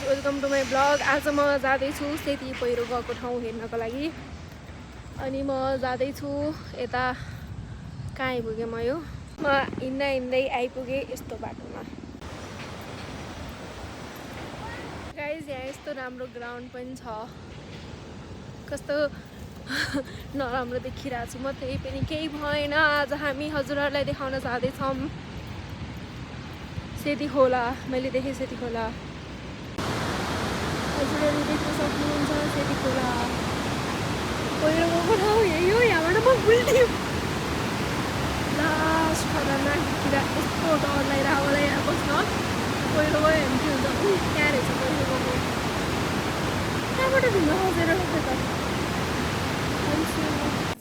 Guys welcome to my blog. आज म जाँदैछु सेती पहिरो गएको ठाउँ हेर्नको लागि। अनि म जाँदैछु यता कहाँ आइपुगेँ म हिँड्दा हिँड्दै आइपुगेँ यस्तो बाटोमा। गाइज यहाँ यस्तो राम्रो ग्राउन्ड पनि छ, कस्तो नराम्रो देखिरहेको छु म। त्यही पनि केही भएन। आज हामी हजुरहरूलाई देखाउन जाँदैछौँ सेती खोला। मैले देखेँ सेती खोला, हजुरहरू देख्न सक्नुहुन्छ सेती खोला। पहिरो गएको ठाउँ यही हो। यहाँबाट म उल्टी लास्ट खतरनाक देखिरहेको, यस्तो डर लागिरहेको मलाई यहाँ बस्न। पहिरो गयो भने के हुन्छ? त्यहाँ रहेछ पहिरो गएको, त्यहाँबाट ढुङ्गा खसेर रोक्यो त।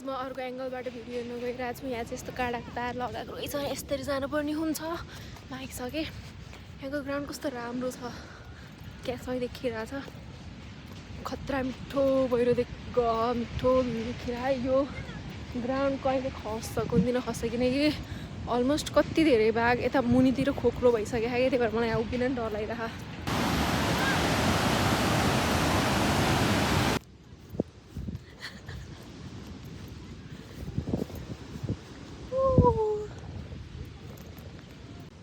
म अर्को एङ्गलबाट भिडियो हेर्न गइरहेको छु। यहाँ चाहिँ यस्तो काँडाको तार लगाएको रहेछ, यसरी जानुपर्ने हुन्छ। माइक छ कि यहाँको ग्राउन्ड कस्तो राम्रो छ, क्यासै देखिरहेछ। खतरा मिठो पहिरो मिठो भ्यू देखिरहेको। यो ग्राउन्ड कहिले खस्छ कुन दिन खस्छ, किनकि अलमोस्ट कति धेरै भाग यता मुनितिर खोक्रो भइसक्यो क्या। त्यही भएर मलाई यहाँ उभिन पनि डर लागिरहेको।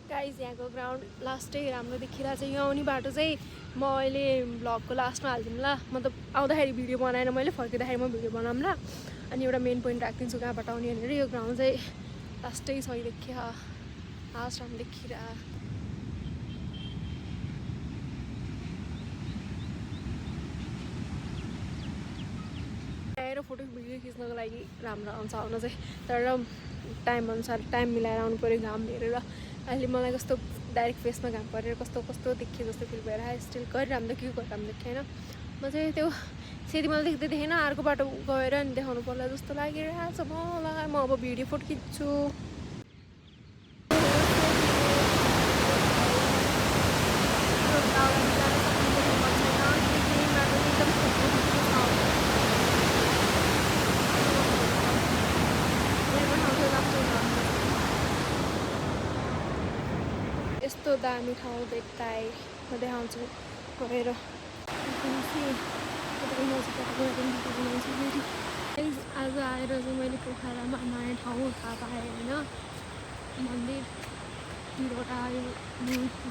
गाइज यहाँको ग्राउन्ड लास्टै राम्रो देखिरहेको छ। यो आउने बाटो चाहिँ म अहिले भ्लगको लास्टमा हालिदिउँ ल। मतलब आउँदाखेरि भिडियो बनाएन मैले, फर्किँदाखेरि म भिडियो बनाऊँ ल। अनि एउटा मेन पोइन्ट राखिदिन्छु कहाँबाट आउने भनेर। यो ग्राउन्ड चाहिँ लास्टै सही देखियो, लास्ट राम्रो देखिरह। आएर फोटो भिडियो खिच्नको लागि राम्रो आउँछ आउन चाहिँ, तर टाइमअनुसार टाइम मिलाएर आउनु पऱ्यो, घाम हेरेर। अहिले मलाई कस्तो डाइरेक्ट फेसमा घाम परेर कस्तो कस्तो देखियो जस्तो फिल भएर स्टिल गरिरहँदा के गरिरहँदा होइन। म चाहिँ त्यो सेती मैले देख्दै देखेन, अर्को बाटो गएर अनि देखाउनु पर्ला जस्तो लागिरहेको छ मलाई। म अब भिडियो फोटो खिच्छु। यस्तो दामी ठाउँ भेट्टाएँ, म देखाउँछु गएर। आज आएर चाहिँ मैले पोखरामा नयाँ ठाउँ थाहा पाएँ होइन। मन्दिर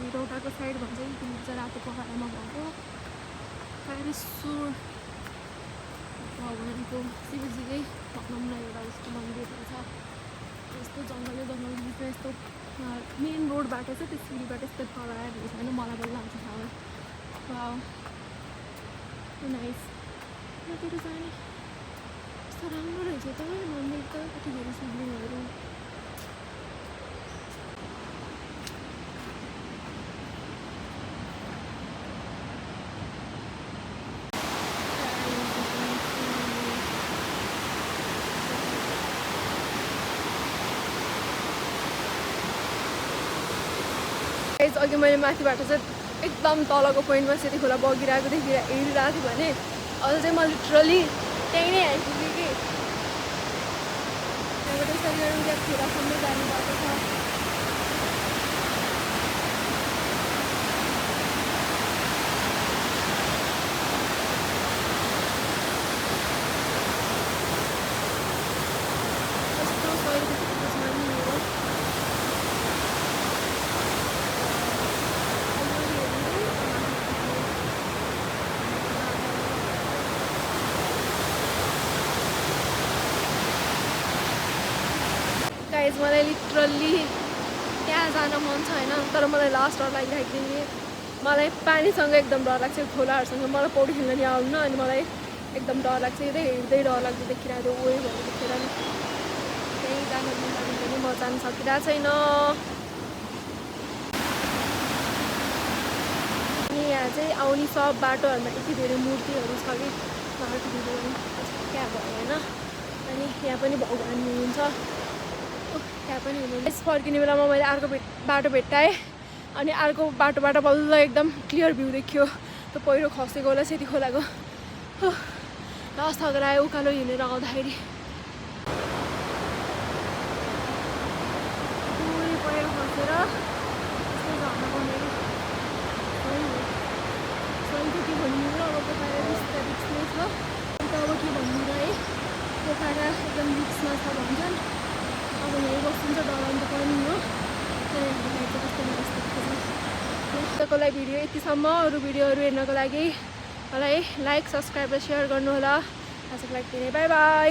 भिरौटाको साइड भन्छ कि चाहिँ रातो पोखरामा भएको कारेश्वर भगवानको शिवजीकै भनौँ न एउटा यस्तो मन्दिरहरू छ। यस्तो जङ्गल बिचमा यस्तो मेन रोडबाट चाहिँ त्यो सिँढीबाट यस्तो तल आएर होइन, मलाई पनि लाग्छ ठाउँ। नाइस। त्यहाँतिर जाने यस्तो राम्रो रहेछ त मन्दिर त, कति धेरै शिवलिङ्गहरू। अघि मैले माथिबाट चाहिँ एकदम तलको पोइन्टमा सेती खोला बगिरहेको हेरिरहेको थिएँ भने अहिले चाहिँ म लिटरली त्यहीँ नै आइपुगेँ कि। त्यहाँबाट यसरी त्यहाँ खोलासम्म जाने बाटो छ। कस्तो सही देखेको छ नि यो। गाइज मलाई लिटरल्ली त्यहाँ जान मन छ होइन, तर मलाई लास्ट डर लागिरहेको थियो। मलाई पानीसँग एकदम डर लाग्छ, खोलाहरूसँग मलाई पौडी खेल्न नि आउनु। अनि मलाई एकदम डर लाग्छ, यतै हेर्दै डर लाग्दो देखिरहेको थियो। ओइ भनेर देखेर नि त्यहीँ जान मन लाग्यो भने म जान सकिरहेको छैन। अनि यहाँ चाहिँ आउने सब बाटोहरूमा यति धेरै मूर्तिहरू छ कि बाटो क्या भयो होइन। अनि यहाँ पनि भगवान् हुनुहुन्छ, त्यहाँ पनि हुनुहुन्छ। फर्किने बेलामा मैले अर्को बाटो भेट्टाएँ, अनि अर्को बाटोबाट बल्ल एकदम क्लियर भ्यू देखियो त्यो पहिरो खसेको होला सेती खोलाको। लास्ट थगेर आयो उकालो हिँडेर आउँदाखेरि। पहिरो खसेर यस्तो झर्ना बनेको छ भन्छन्। अब यहीँ बस्नुहुन्छ डराउनु त पर्ने हो। आजको लागि भिडियो यतिसम्म। अरू भिडियोहरू हेर्नको लागि मलाई लाइक, सब्सक्राइब र सेयर गर्नुहोला। आजको लागि बाई बाई।